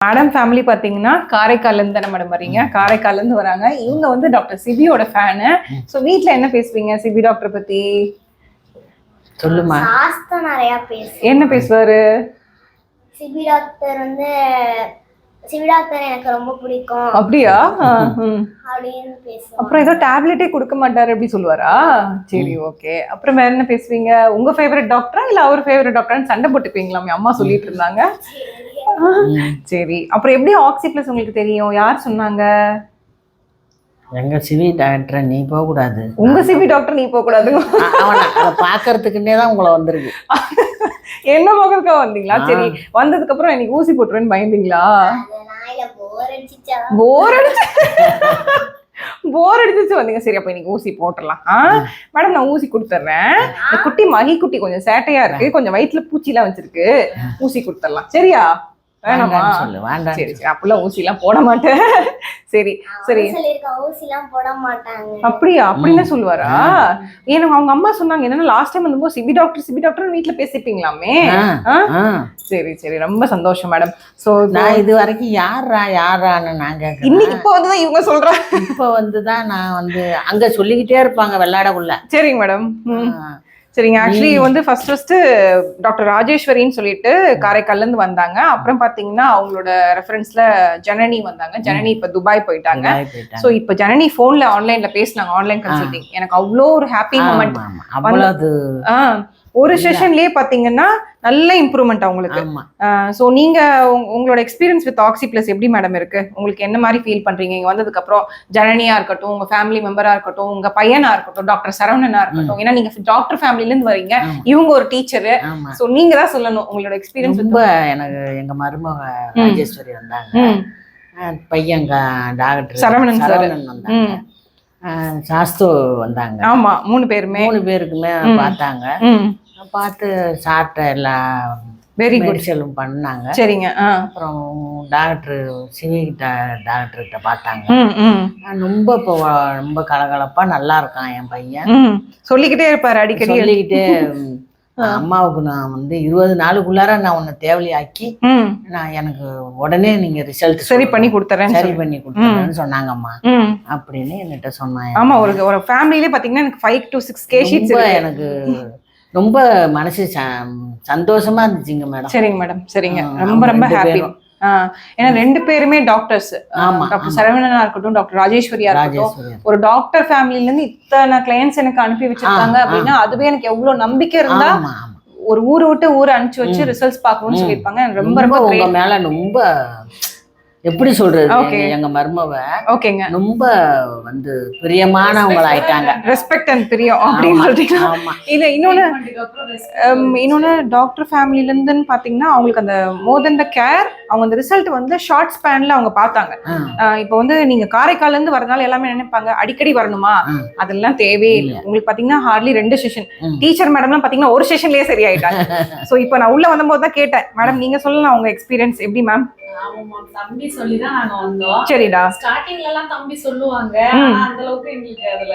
Madam family பார்த்தீங்கன்னா காரைக்கால்லேருந்து தானே madam வரீங்க? காரைக்கால்லேருந்து வராங்க. இவங்க வந்து டாக்டர் சிபியோட ஃபேனு. ஸோ வீட்டில் என்ன பேசுவீங்க சிபி டாக்டர் பற்றி? சொல்லுமா. என்ன பேசுவாரு? சிபி டாக்டர் வந்து சிபி டாக்டர் எனக்கு ரொம்ப பிடிக்கும். அப்படியா? அப்படின்னு பேசுவாங்க. அப்புறம் ஏதோ டேப்லெட்டே கொடுக்க மாட்டாரு அப்படி சொல்லுவாரா? சரி, ஓகே. அப்புறம் வேற என்ன பேசுவீங்க? உங்க ஃபேவரட் டாக்டரா இல்ல அவர் ஃபேவரட் டாக்டரான்னு சண்டை போட்டுப்பீங்களாமே அம்மா சொல்லிட்டு இருந்தாங்க. சரி, அப்புறம் எப்படி ஆக்சி பிளஸ் உங்களுக்கு தெரியும்? யார் சொன்னாங்க? எங்க சிவி டாக்டர் நீ போக கூடாது. உங்க சிவி டாக்டர் நீ போக கூடாது. அதை பாக்குறதுக்குன்னே தான் உங்களை வந்திருக்கு. என்ன மகளுக்கா வந்தீங்களா? சரி, வந்ததுக்கு அப்புறம் எனக்கு ஊசி போட்டுருவேன்னு பயந்தீங்களா? போர் அடிச்சு வந்தீங்க. சரி, அப்ப இன்னைக்கு ஊசி போட்டுடலாம். மேடம் நான் ஊசி கொடுத்துட்றேன். இந்த குட்டி மகி குட்டி கொஞ்சம் சேட்டையா இருக்கு, கொஞ்சம் வயிற்றுல பூச்சி எல்லாம் வச்சிருக்கு. ஊசி கொடுத்துடலாம் சரியா? வேணாமா? சரி சரி, அப்பெல்லாம் ஊசி எல்லாம் போட மாட்டேன். சரி சரி, அப்படியா? அப்படின்னு சொல்லுவாரா? ஏன்னா அவங்க அம்மா சொன்னாங்க என்னன்னா லாஸ்ட் டைம் வந்து சிபி டாக்டர் வீட்டுல பேசிப்பீங்களாமே. சரி சரி, ரொம்ப சந்தோஷம் மேடம். சோ நான் இது வரைக்கும் யாரான்னு நான் கேட்கறேன். இன்னைக்கு இப்போ வந்துதான் இவங்க சொல்றாங்க. இப்போ வந்துதான் நான் வந்து அங்க சொல்லிக்கிட்டே இருப்பாங்க வெள்ளாடக்குள்ள. சரிங்க மேடம். சரிங்க, ஆக்சுவலி வந்து ஃபர்ஸ்ட் டாக்டர் ராஜேஸ்வரின்னு சொல்லிட்டு காரைக்கால்ல இருந்து வந்தாங்க. அப்புறம் பாத்தீங்கன்னா அவங்களோட ரெஃபரன்ஸ்ல ஜனனி வந்தாங்க. ஜனனி இப்ப துபாய் போயிட்டாங்க. சோ இப்ப ஜனனி போன்ல ஆன்லைன்ல பேசினாங்க, ஆன்லைன் கன்சல்டிங். எனக்கு அவ்வளோ ஒரு ஹாப்பி மூமெண்ட். ஒரு செஷன்லயே பாத்தீங்கன்னா நல்ல இம்ப்ரூவ்மெண்ட் அவங்களுக்கு. சோ நீங்க உங்களோட எக்ஸ்பீரியன்ஸ் வித் ஆக்சி பிளஸ் எப்படி மேடம் இருக்கு? உங்களுக்கு என்ன மாதிரி ஃபீல் பண்றீங்க இங்க வந்ததுக்கு அப்புறம்? ஜனனியா இருக்கட்டும், உங்க ஃபேமிலி மெம்பரா இருக்கட்டும், உங்க பையனா இருக்கட்டும், டாக்டர் சரவணனா இருக்கட்டும், ஏன்னா நீங்க டாக்டர் ஃபேமிலில இருந்து வரீங்க, இவங்க ஒரு டீச்சரு. சோ நீங்க தான் சொல்லணும் உங்களோட எக்ஸ்பீரியன்ஸ். ரொம்ப எனக்கு எங்க மருமக ராஜேஸ்வரி வந்தாங்க, பையன் டாக்டர் சரவணன் வந்தாங்க, சாஸ்து வந்தாங்க. ஆமா, 3 பேருக்குமே பார்த்தாங்க. பார்த்து சாப்பிட்ட எல்லா மெடிசலும் பண்ணாங்க. சரிங்க. அப்புறம் டாக்டர் சிவி டாக்டர்கிட்ட பார்த்தாங்க. ரொம்ப இப்போ ரொம்ப கலகலப்பா நல்லா இருக்கான் என் பையன். சொல்லிக்கிட்டே இருப்பாரு அடிக்கடி. சொல்லிக்கிட்டே அம்மாவுக்கு நான் வந்து 20 நாளுக்குள்ளார நான் உன்னை தேவையாக்கி நான் எனக்கு உடனே நீங்க ரிசல்ட் சரி பண்ணி கொடுத்துறேன்னு சொன்னாங்கம்மா அப்படின்னு என்கிட்ட சொன்னாங்க. ஆமா, ஒரு ஃபேமிலியிலே பாத்தீங்கன்னா எனக்கு 5 to 6 kg எனக்கு ரொம்ப மனசு சந்தோஷமா இருந்துச்சுங்க மேடம். சரிங்க மேடம். சரிங்க, ரொம்ப ரொம்ப ஹாப்பி. ஏன்னா 2 பேருமே டாக்டர்ஸ். டாக்டர் சரவணனா இருக்கட்டும், டாக்டர் ராஜேஸ்வரியா இருக்கட்டும், ஒரு டாக்டர் ஃபேமிலில இருந்து இத்தனை கிளையன்ஸ் எனக்கு அனுப்பி வச்சிருக்காங்க அப்படின்னா அதுவே எனக்கு எவ்வளவு நம்பிக்கை இருந்தா ஒரு ஊரை விட்டு ஊரை அனுப்பிச்சு வச்சு ரிசல்ட்ஸ் பார்க்கணும்னு சொல்லியிருப்பாங்க. ரொம்ப ரொம்ப உங்க மேல ரொம்ப எப்படி சொல்றது, எங்க மருமவ ஓகேங்க ரொம்ப வந்து பிரியமானவங்க ஆயிட்டாங்க. ரெஸ்பெக்ட் அண்ட் பிரியம் அப்படின்னு சொல்றீங்க. இல்ல இன்னொன்னு டாக்டர் ஃபேமிலில இருந்துன்னு பாத்தீங்கன்னா அவங்களுக்கு அந்த மோர் தென் த கேர், அவங்க அந்த ரிசல்ட் வந்து ஷார்ட் ஸ்பேன்ல அவங்க பார்த்தாங்க. இப்போ வந்து நீங்க காரைக்கால்ல இருந்து வரதுனால எல்லாமே நினைப்பாங்க அடிக்கடி வரணுமா, அதெல்லாம் தேவையில்லை. உங்களுக்கு பாத்தீங்கன்னா ஹார்ட்லி 2 செஷன். டீச்சர் மேடம்லாம் பாத்தீங்கன்னா ஒரு செஷன்லயே சரி ஆயிட்டாங்க. சோ இப்போ நான் உள்ள வந்தபோது தான் கேட்டேன், மேடம் நீங்க சொல்லலாம் உங்க எக்ஸ்பீரியன்ஸ் எப்படி மேம்? தம்பி சொல்லிதான் நாங்க வந்தோம். சரிடா. ஸ்டார்டிங்ல எல்லாம் தம்பி சொல்லுவாங்க, அந்த அளவுக்கு எங்களுக்கு அதுல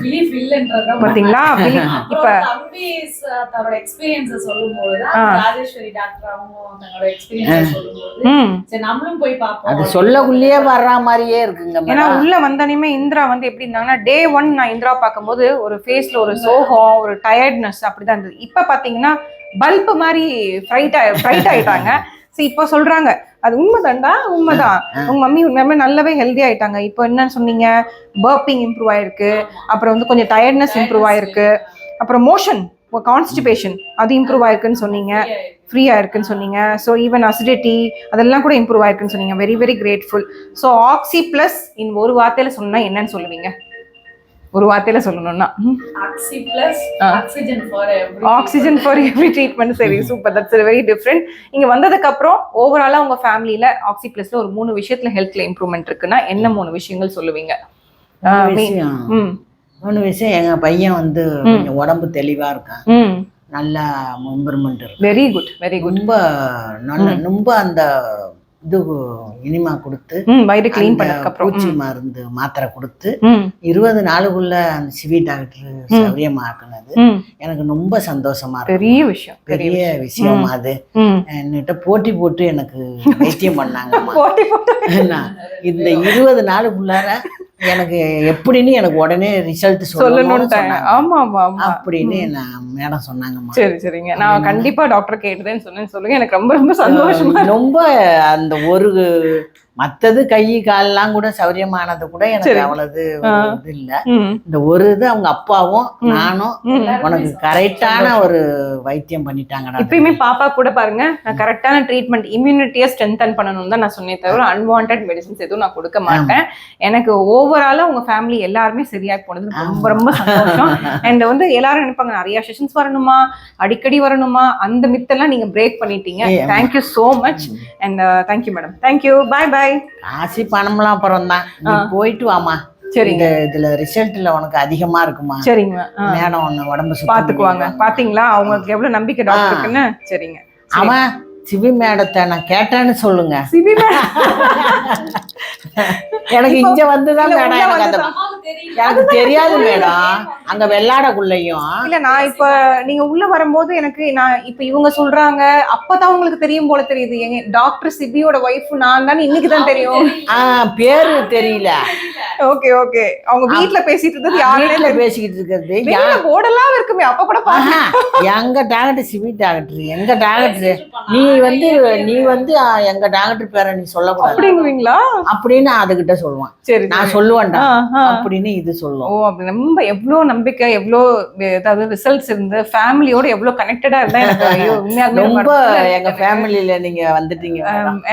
பிலீஃப் இல்லன்றத பாத்தீங்களா. இப்ப தம்பி தன்னோட எக்ஸ்பீரியன்ஸ் சொல்லும்போது ராஜேஸ்வரி டாக்டர் அவங்க தன்னோட எக்ஸ்பீரியன்ஸ் சொல்லும்போது சரி நம்மளும் போய் பார்ப்போம். அது சொல்லக்குள்ளேயே வர்ற மாதிரியே இருக்குங்க. ஏன்னா உள்ள வந்தனையுமே இந்திரா வந்து எப்படி இருந்தாங்கன்னா டே 1 நான் இந்திரா பார்க்கும்போது ஒரு ஃபேஸ்ல ஒரு சோகம், ஒரு டயர்ட்னஸ் அப்படிதான் இருந்தது. இப்ப பாத்தீங்கன்னா பல்ப் மாதிரி ஃப்ரைட் ஆயிட்டாங்க. இப்போ சொல்றாங்க அது உண்மைதான்டா, உண்மைதான், உங்க மம்மி உண்மையுமே நல்லாவே ஹெல்தி ஆயிட்டாங்க. இப்போ என்னன்னு சொன்னீங்க, பர்பிங் இம்ப்ரூவ் ஆயிருக்கு, அப்புறம் வந்து கொஞ்சம் டயர்ட்னஸ் இம்ப்ரூவ் ஆயிருக்கு, அப்புறம் மோஷன் கான்ஸ்டிபேஷன் அது இம்ப்ரூவ் ஆயிருக்குன்னு சொன்னீங்க, ஃப்ரீயா இருக்குன்னு சொன்னீங்க. ஸோ ஈவன் அசிடிட்டி அதெல்லாம் கூட இம்ப்ரூவ் ஆயிருக்குன்னு சொன்னீங்க. Very very grateful. ஸோ ஆக்சி பிளஸ் ஒரு வார்த்தையில சொன்னா என்னன்னு சொல்லுவீங்க? ஒரு வார்த்தையில சொல்லணும்னா ஆக்சிஜன் ஃபார் எவ்ரி ட்ரீட்மெண்ட். சரி, சூப்பர், தட்ஸ் வெரி டிஃப்ரெண்ட். இங்க வந்ததுக்கு அப்புறம் ஓவராலா உங்க ஃபேமிலியில ஆக்சி பிளஸ்ல ஒரு 3 விஷயத்துல ஹெல்த்ல இம்ப்ரூவ்மெண்ட் இருக்குன்னா என்ன 3 விஷயங்கள் சொல்லுவீங்க? 3 விஷயம். எங்க பையன் வந்து உடம்பு தெளிவா இருக்கான், நல்ல இம்ப்ரூவ்மெண்ட் இருக்கு. Very good, very good. ரொம்ப நல்ல, ரொம்ப அந்த இது இனிமா கொடுத்து வயிறு கிளீன் அந்த பண்ணதுக்கு அப்புறம் பூச்சி மருந்து மாத்திரை கொடுத்து 20 நாளுக்குள்ள அந்த சிவி டாக்டர் சௌரியமாக்குனது எனக்கு ரொம்ப சந்தோஷமா இருக்கு. பெரிய விஷயம், பெரிய விஷயம் அது. என்கிட்ட போட்டி போட்டு எனக்கு வைத்தியம் பண்ணாங்கம்மா. இந்த 20 நாளுக்குள்ளார எனக்கு எப்படின்னு எனக்கு உடனே ரிசல்ட் சொல்லணும்னு ஆமா ஆமா அப்படின்னு நான் மேடம் சொன்னாங்கம்மா. சரி சரிங்க, நான் கண்டிப்பா டாக்டர் கேட்டதேன்னு சொன்னேன்னு சொல்லுங்க. எனக்கு ரொம்ப ரொம்ப சந்தோஷமா, ரொம்ப அந்த ஒரு மத்தது கை கால்லாம் கூட சௌரியமானது கூட எனக்கு அவ்வளவு இது இல்ல. இந்த ஒரு இது அவங்க அப்பாவும் நானும் உனக்கு கரெக்டான ஒரு வைத்தியம் பண்ணிட்டாங்கடா. இப்பயுமே பாப்பா கூட பாருங்க, நான் கரெக்டான ட்ரீட்மெண்ட், இம்யூனிட்டியை ஸ்ட்ரென்தன் பண்ணணும் தான் நான் சொன்னே தவிர அன்வான்ட் மெடிசன்ஸ் எதுவும் நான் கொடுக்க மாட்டேன். எனக்கு ஓவராலா உங்க ஃபேமிலி எல்லாருமே சரியா போனது ரொம்ப ரொம்ப சந்தோஷம். அண்ட் வந்து எல்லாரும் நினைப்பாங்க நிறைய செஷன்ஸ் வரணுமா, அடிக்கடி வரணுமா, அந்த மித்தெல்லாம் நீங்க பிரேக் பண்ணிட்டீங்க. Thank you so much. And thank you madam, thank you, bye bye. காசி பணம்லாம் அப்புறம் தான், நீ போயிட்டு வாமா. சரிங்க, இதுல ரிசல்ட்ல உனக்கு அதிகமா இருக்குமா? சரிங்க மேடம் ஒன்னு உடம்பு பாத்துக்குவாங்க. பாத்தீங்களா அவங்களுக்கு எவ்வளவு நம்பிக்கை டாக்டருக்குன்னு. சரிங்க, அவன் சிவி மேடத்தை நான் கேட்டேன்னு சொல்லுங்க. சிவி எனக்கு இங்க வந்துதான் மேடம் எனக்கு தெரியாது மேடம், அங்க வெள்ளாடக்குள்ளையும் இல்ல. நான் இப்ப நீங்க உள்ள வரும்போது எனக்கு நான் இப்ப இவங்க சொல்றாங்க அப்பதான் உங்களுக்கு தெரியும் போல தெரியுது. எங்க டாக்டர் சிபியோட ஒய்ஃப் நான் தான் இன்னைக்குதான் தெரியும். பேரு தெரியல. ஓகே ஓகே, அவங்க வீட்டுல பேசிட்டு இருந்தது யாருல பேசிக்கிட்டு இருக்கிறது போர்டெல்லாம் இருக்குமே, அப்ப கூட பாருங்க. எங்க டாக்டர் சிவி டாக்டர், எங்க டாக்டர் நீ வந்து எங்க டாக்டர் பேரை நீ சொல்லக்கூடாது அப்படிங்குவீங்களா அப்படின்னு அதுகிட்ட சொல்லுவான். சரி, நான் சொல்லுவேன்டா அப்படின்னு இது சொல்லுவோம். ஓ, அப்படி ரொம்ப எவ்வளவு நம்பிக்கை, எவ்வளவு ஏதாவது ரிசல்ட்ஸ் இருந்து ஃபேமிலியோட எவ்வளவு கனெக்டடா இருந்தா எனக்கு ரொம்ப எங்க ஃபேமிலியில நீங்க வந்துட்டீங்க.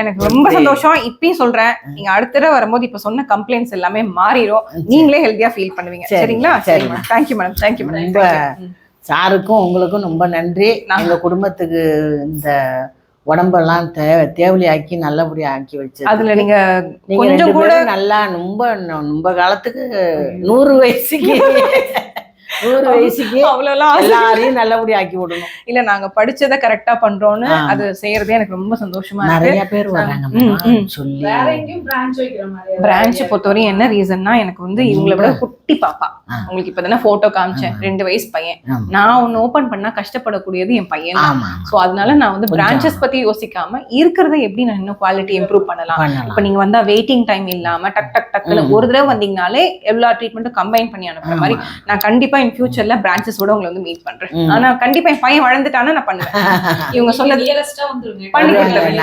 எனக்கு ரொம்ப சந்தோஷம். இப்பயும் சொல்றேன், நீங்க அடுத்த தடவை வரும்போது இப்ப சொன்ன கம்ப்ளைண்ட்ஸ் எல்லாமே மாறிடும், நீங்களே ஹெல்தியா ஃபீல் பண்ணுவீங்க. சரிங்களா? சரி, தேங்க்யூ மேடம், தேங்க்யூ மேடம். ரொம்ப சாருக்கும் உங்களுக்கும் ரொம்ப நன்றி. எங்க குடும்பத்துக்கு இந்த உடம்பெல்லாம் தேவலி ஆக்கி நல்லபடியா ஆக்கி வச்சு அதுல நீங்க கொஞ்சம் கூட நல்லா ரொம்ப காலத்துக்கு 100 வயசுக்கு 100 வயசுக்கு அவ்வளவுலாம் எல்லாரையும் நல்லபடியா ஆக்கி விடணும். இல்ல, நாங்க படிச்சதை கரெக்டா பண்றோம்னு அது செய்யறதே எனக்கு ரொம்ப சந்தோஷமா இருக்கு. நிறைய பேர் வராங்க சொல்லி. வேற எங்கேயும் பிரான்ச் வைக்கிற மாதிரி பிரான்ச் பொறுத்தவரையும் என்ன ரீசன்னா, எனக்கு வந்து இவங்களை விட குட்டி பாப்பா, உங்களுக்கு இப்பதானே போட்டோ காமிச்சேன், 2 வயசு பையன். நான் ஒன்னு ஓபன் பண்ணா கஷ்டப்படக்கூடியது என் பையன். சோ அதனால நான் வந்து பிரான்சஸ் பத்தி யோசிக்காம இருக்கிறத எப்படி நான் இன்னும் குவாலிட்டி இம்ப்ரூவ் பண்ணலாம். இப்ப நீங்க வந்தா வெயிட்டிங் டைம் இல்லாம டக் டக் டக்குன்னு ஒரு தடவை வந்தீங்கனாலே எல்லா ட்ரீட்மெண்ட்டும் கம்பைன் பண்ணி அனுப்புற மாதிரி நான் கண்டிப்பா இன் ஃபியூச்சர்ல பிரான்ச்சஸோட உங்களை வந்து மீட் பண்றேன். ஆனா கண்டிப்பா என் பையன் வளர்ந்துட்டானா நான் பண்ணுவேன். இவங்க சொன்னது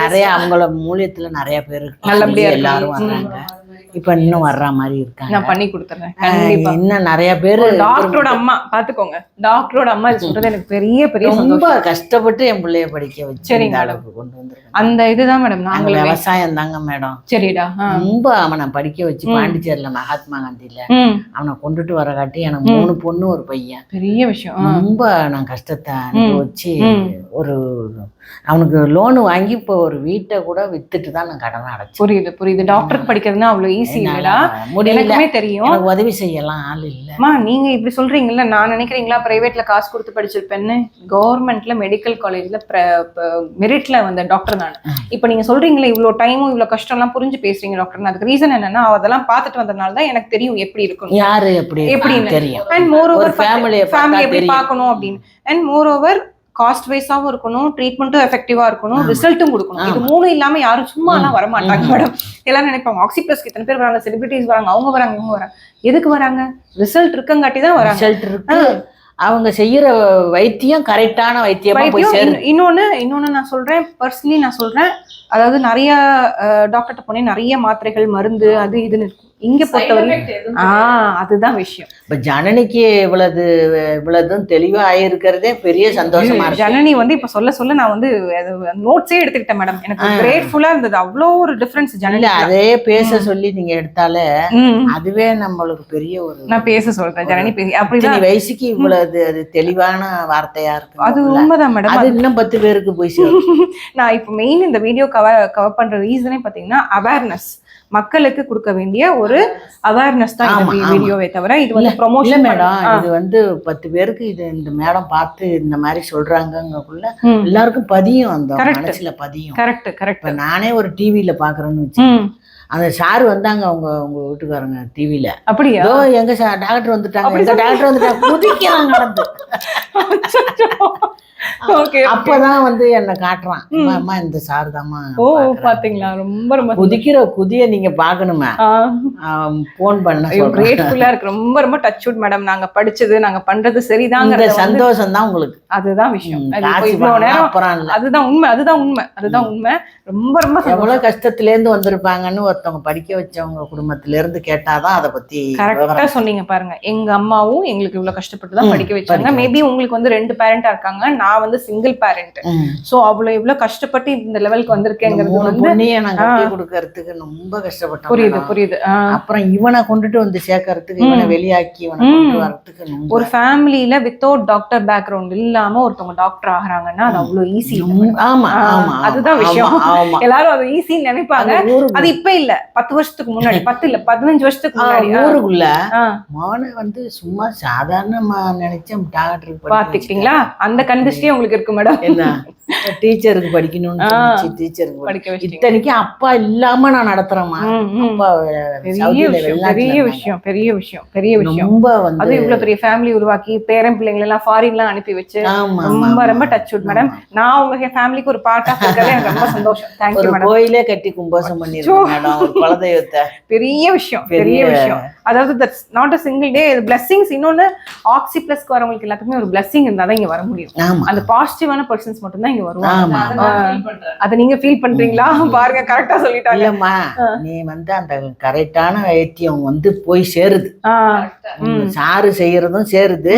நிறைய அவங்களோட மூலியத்துல நிறைய பேர் நல்லபடியா எல்லாரும் வர்றாங்க. இப்ப இன்னும் வர்ற மாதிரி இருக்காங்க. நான் பண்ணி கொடுத்துறேன் கண்டிப்பா. இன்னும் நிறைய பேரு டாக்டரோட அம்மா பாத்துக்கோங்க, டாக்டரோட அம்மா சொல்றது எனக்கு பெரிய பெரிய ரொம்ப கஷ்டப்பட்டு என் பிள்ளைய படிக்க வச்சு இந்த அளவுக்கு கொண்டு வந்திருக்கேன். அந்த இதுதான் மேடம், நாங்க விவசாயம் தாங்க மேடம். சரிடா, ரொம்ப அவனை படிக்க வச்சு பாண்டிச்சேரியில மகாத்மா காந்தியில அவனை கொண்டுட்டு வர காட்டி எனக்கு 3 பொண்ணு 1 பையன். பெரிய விஷயம். ரொம்ப நான் கஷ்டத்தை அனுபவிச்சு ஒரு அவனுக்கு லோனு வாங்கி இப்போ ஒரு வீட்டை கூட வித்துட்டு தான் நான் கடனை அடைச்சேன். புரியுது புரியுது. டாக்டருக்கு படிக்கிறதுனா அவ்வளவு ஈஸி இல்லடா, எனக்குமே தெரியும். எனக்கு உதவி செய்யலாம் ஆள் இல்லம்மா. நீங்க இப்படி சொல்றீங்கல்ல, நான் நினைக்கிறீங்களா பிரைவேட்ல காசு கொடுத்து படிச்சிருப்பேன்னு? கவர்மெண்ட்ல மெடிக்கல் காலேஜ்ல மெரிட்ல வந்த டாக்டர் நான். இப்ப நீங்க சொல்றீங்களா இவ்வளவு டைமும் இவ்வளவு கஷ்டம் எல்லாம் புரிஞ்சு பேசுறீங்க டாக்டர், அதுக்கு ரீசன் என்னன்னா அதெல்லாம் பார்த்துட்டு வந்ததுனால தான் எனக்கு தெரியும் எப்படி இருக்கும், யாரு எப்படின்னு தெரியும். அண்ட் மோர் ஓவர் ஃபேமிலி எப்படி பார்க்கணும் அப்படின்னு. அண்ட் மோர் ஓவர் காஸ்ட் வைஸாவும் இருக்கணும், ட்ரீட்மெண்ட்டும் எஃபெக்டிவா இருக்கணும், ரிசல்ட்டும் கொடுக்கணும். இது 3 இல்லாம யாரும் சும்மா எல்லாம் வர மாட்டாங்க மேடம். எல்லாரும் நினைப்பாங்க ஆக்சிபிளஸ்க்கு இத்தனை பேர் வராங்க, செலிபிரிட்டிஸ் வராங்க, அவங்க வராங்க, இவங்க வராங்க. எதுக்கு வராங்க? ரிசல்ட் இருக்கங்காட்டி தான் வராங்க. ரிசல்ட் இருக்கு, அவங்க செய்யற வைத்தியம் கரெக்டான வைத்தியமா போய் சேரும். இன்னொன்னு நான் சொல்றேன், பர்சனலி நான் சொல்றேன், அதாவது நிறைய டாக்டர்கிட்ட போனேன், நிறைய மாத்திரைகள் மருந்து அது இதுன்னு இருக்கும். இங்க பொறுத்தவரை அதுதான் விஷயம். இப்ப ஜனனிக்கு இவ்வளவுதும் தெளிவா ஆயிருக்கிறதே பெரிய சந்தோஷமா இருக்கு. ஜனனி வந்து இப்ப சொல்ல நான் வந்து நோட்ஸே எடுத்துக்கிட்டேன் மேடம், எனக்கு கிரேட்ஃபுல்லா இருந்தது. அவ்வளோ ஒரு டிஃபரன்ஸ் ஜனனி. அதே பேச சொல்லி நீங்க எடுத்தாலே அதுவே நம்மளுக்கு பெரிய ஒரு. நான் பேச சொல்றேன் ஜனனி பேசி அப்படிதான் வயசுக்கு இவ்வளவு அது தெளிவான வார்த்தையா இருக்கு. அது உண்மைதான் மேடம். அது இன்னும் 10 பேருக்கு போய் சேரும். நான் இப்ப மெயின் இந்த வீடியோ கவர் பண்ற ரீசனே பாத்தீங்கன்னா அவேர்னஸ், மக்களுக்கு கொடுக்க வேண்டிய ஒரு ஒரு அவேர்னஸ் தான் இந்த வீடியோவே தவிர இது வந்து இல்ல ப்ரொமோஷன் மேடம், இது வந்து 10 பேருக்கு இது இந்த மேடம் பார்த்து இந்த மாதிரி சொல்றாங்கக்குள்ள எல்லாருக்கும் பதியும், அந்த மனசுல பதியும். Correct correct. இப்ப நானே ஒரு டிவில பாக்குறேன்னு வச்சு, அந்த சார் வந்தாங்க உங்க வீட்டுக்காரங்க டிவில, அப்படியா? எங்க டாக்டர் வந்துட்டாங்க, எங்க டாக்டர் வந்துட்டாங்க, குதிக்கிறாங்க நடந்து. அப்பதான் வந்து என்ன காட்டுறான், அம்மா இந்த சார் தாம்மா. ஓ பாத்தீங்களா, ரொம்ப ரொம்ப குதிக்கிற குதிய நீங்க பாக்கணுமே. போன் பண்ண கிரேட்ஃபுல்லா இருக்கு, ரொம்ப ரொம்ப டச் வுட் மேடம். நாங்க படிச்சது நாங்க பண்றது சரிதாங்கிற சந்தோஷம் தான் உங்களுக்கு. அதுதான் விஷயம். அதுதான் உண்மை, அதுதான் உண்மை, அதுதான் உண்மை. ரொம்ப ரொம்ப எவ்வளவு கஷ்டத்துல இருந்து வந்திருப்பாங்கன்னு ஒருத்தவங்க படிக்க வச்சவங்க குடும்பத்துல இருந்து கேட்டாதான் அதை பத்தி. கரெக்டா சொன்னீங்க பாருங்க. எங்க அம்மாவும் எங்களுக்கு இவ்வளவு கஷ்டப்பட்டு தான் படிக்க வச்சாங்க. மேபி உங்களுக்கு வந்து 2 பேரண்டா இருக்காங்க, நான் வந்து சிங்கிள் பேரண்ட். சோ அவ்வளவு இவ்வளவு கஷ்டப்பட்டு இந்த லெவலுக்கு வந்திருக்கேங்கிறது வந்து நான் கட்டி கொடுக்கறதுக்கு ரொம்ப கஷ்டப்பட்டேன். புரியுது புரியுது. அப்புறம் இவனை கொண்டுட்டு வந்து சேர்க்கறதுக்கு, இவனை வெளியாக்கி இவனை கொண்டு வரதுக்கு. ஒரு ஃபேமிலியில வித்தவுட் டாக்டர் பேக்ரவுண்ட் இல்லாம ஒருத்தவங்க டாக்டர் ஆகுறாங்கன்னா அது அவ்வளவு ஈஸி. ஆமா ஆமா, அதுதான் விஷயம். எல்லாரும் அது ஈஸின்னு நினைப்பாங்க. அது இப்ப இல்ல, 10 வருஷத்துக்கு முன்னாடி, 10 இல்ல 15 வருஷத்துக்கு முன்னாடி ஊருக்குள்ள மோனை வந்து சும்மா சாதாரணமா நினைச்சேன் டாக்டர். பாத்துக்கிட்டீங்களா, அந்த கண்டிஸ்டே உங்களுக்கு இருக்கு மேடம். என்ன டீச்சருக்கு படிக்கணும்னு டீச்சருக்கு படிக்க வச்சு, இத்தனைக்கும் அப்பா இல்லாம நான் நடத்துறேம்மா. பெரிய விஷயம், பெரிய விஷயம், பெரிய விஷயம். ரொம்ப வந்து அது இவ்வளவு பெரிய ஃபேமிலி உருவாக்கி பேரன் பிள்ளைங்களை எல்லாம் ஃபாரின்லாம் அனுப்பி வச்சு ரொம்ப ரொம்ப டச் வுட் மேடம். நான் உங்க ஃபேமிலிக்கு ஒரு பார்ட் ஆஃப் இருக்கவே எனக்கு ரொம்ப சந்தோஷம். Thank you madam. கோயிலே கட்டி கும்பாசம் பண்ணிருக்கோம் மேடம், ஒரு குலதெய்வத்தை. பெரிய விஷயம், பெரிய விஷயம். அதாவது that's not a single day, blessings. இன்னொன்னு ஆக்சி பிளஸ்க்கு வரவங்களுக்கு எல்லாத்துக்குமே ஒரு blessing இருந்தாதான் இங்க வர முடியும். அந்த பாசிட்டிவான பர்சன்ஸ் மட்டும் தான் இங்க வருவாங்க. அத நீங்க ஃபீல் பண்றீங்களா? பாருங்க, கரெக்டா சொல்லிட்டாங்க. இல்லம்மா, நீ வந்து அந்த கரெக்டான வைத்தியம் வந்து போய் சேருது. சாரு செய்யறதும் சேருது,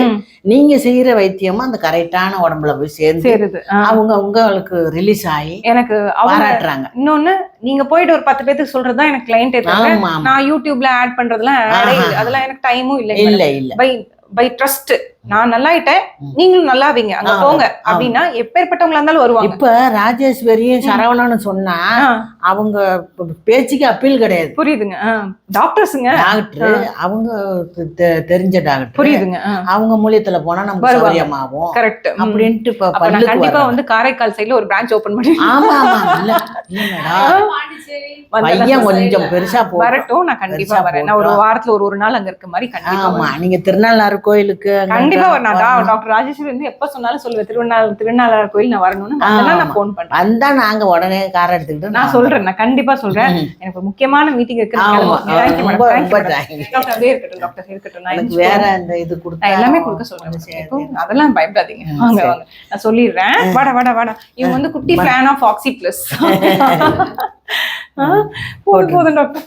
நீங்க செய்யற வைத்தியமும் அந்த கரெக்டான உடம்புல போய் சேருது. அவங்க உங்களுக்கு ரிலீஸ் ஆகி எனக்கு பாராட்டுறாங்க. இன்னொன்னு, நீங்க போயிட்டு ஒரு 10 பேருக்கு சொல்றதுதான் எனக்கு கிளையண்ட். நான் யூடியூப்ல ஆட் பண்றதுலாம் அதெல்லாம் எனக்கு டைமும் இல்ல. பை ட்ரஸ்ட் நான் நல்லாயிட்டேன், நீங்களும் நல்லாவீங்க, அங்க போங்க அப்படின்னா எப்பேற்பட்டவங்களா இருந்தாலும் வருவாங்க. இப்ப ராஜேஸ்வரியும் சரவணன்னு சொன்னா அவங்க பேச்சுக்கு அப்பீல் கிடையாது. புரியுதுங்க. டாக்டர்ஸுங்க, டாக்டர் அவங்க தெரிஞ்ச டாக்டர். புரியுதுங்க. அவங்க மூலியத்துல போனா நம்ம சௌரியமாகும். கரெக்ட் அப்படின்ட்டு கண்டிப்பா வந்து காரைக்கால் சைடுல ஒரு பிரான்ச் ஓபன் பண்ணி. ஆமா ஆமா, இல்ல பையன் கொஞ்சம் பெருசா வரட்டும், நான் கண்டிப்பா வரேன். நான் ஒரு வாரத்துல ஒரு நாள் அங்க இருக்க மாதிரி கண்டிப்பா. ஆமா, நீங்க திருநள்ளாறு கோயிலுக்கு கண்டிப்பா வரணும். டாக்டர் ராஜேஸ்வரி வந்து எப்ப சொன்னாலும் சொல்லுவேன், திருநள்ளாறு கோயில் நான் வரணும்னு. நான் போன் பண்றேன். வந்தா நாங்க உடனே கார் எடுத்துக்கிட்டு நான் சொல்றேன், நான் கண்டிப்பா சொல்றேன். எனக்கு ஒரு முக்கியமான மீட்டிங் இருக்கு. வேற இந்த இது கொடுத்தா எல்லாமே கொடுக்க சொல்றேன். அதெல்லாம் பயப்படாதீங்க, வாங்க வாங்க, நான் சொல்லிடுறேன். வாடா இவங்க வந்து குட்டி ஃபேன் ஆஃப் ஆக்சி பிளஸ். போதும் டாக்டர்.